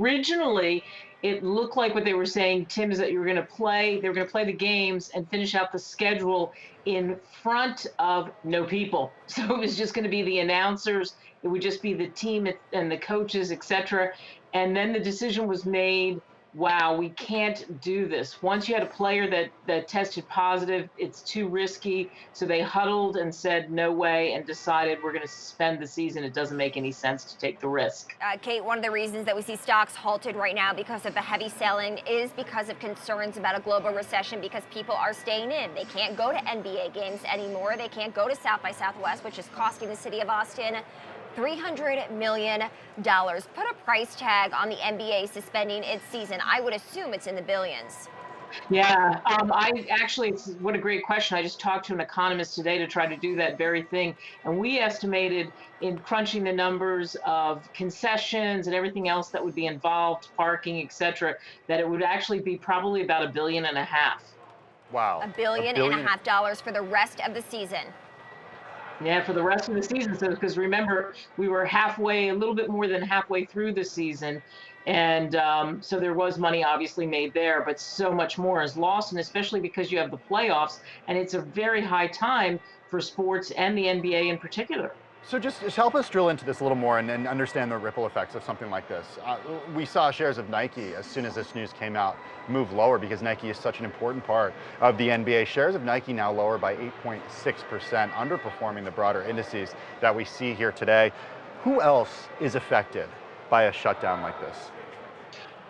Originally, it looked like what they were saying, Tim, is that they were going to play the games and finish out the schedule in front of no people. So it was just going to be the announcers, it would just be the team and the coaches, etc. And then the decision was made, wow, we can't do this. Once you had a player that tested positive, it's too risky. So they huddled and said, no way, and decided we're going to suspend the season. It doesn't make any sense to take the risk. Kate, one of the reasons that we see stocks halted right now because of the heavy selling is because of concerns about a global recession, because people are staying in. They can't go to NBA games anymore. They can't go to South by Southwest, which is costing the city of Austin $300 million. Put a price tag on the NBA suspending its season. I would assume it's in the billions. Yeah, what a great question. I just talked to an economist today to try to do that very thing. And we estimated, in crunching the numbers of concessions and everything else that would be involved, parking, et cetera, that it would actually be probably about $1.5 billion. Wow. $1.5 billion for the rest of the season. Yeah, for the rest of the season. So, because remember, we were a little bit more than halfway through the season. And so there was money obviously made there, but so much more is lost, and especially because you have the playoffs, and it's a very high time for sports and the NBA in particular. So just help us drill into this a little more and understand the ripple effects of something like this. We saw shares of Nike, as soon as this news came out, move lower because Nike is such an important part of the NBA. Shares of Nike now lower by 8.6%, underperforming the broader indices that we see here today. Who else is affected by a shutdown like this?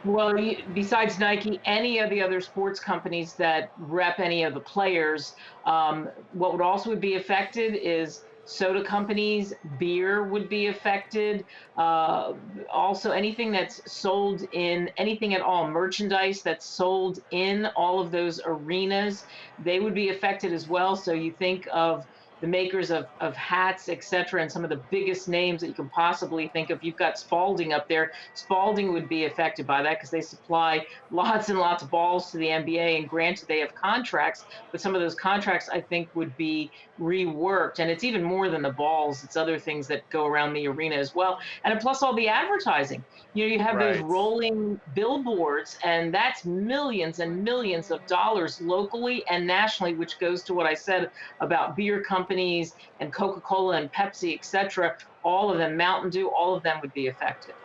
Well, besides Nike, any of the other sports companies that rep any of the players, what would also be affected is soda companies, beer would be affected. Also, anything that's sold in anything at all, merchandise that's sold in all of those arenas, they would be affected as well. So you think of the makers of hats, et cetera, and some of the biggest names that you can possibly think of. You've got Spalding up there. Spalding would be affected by that because they supply lots and lots of balls to the NBA, and granted they have contracts, but some of those contracts I think would be reworked. And it's even more than the balls. It's other things that go around the arena as well. And plus all the advertising. You have those Right. rolling billboards, and that's millions and millions of dollars locally and nationally, which goes to what I said about beer companies and Coca-Cola and Pepsi, et cetera. All of them, Mountain Dew, all of them would be affected.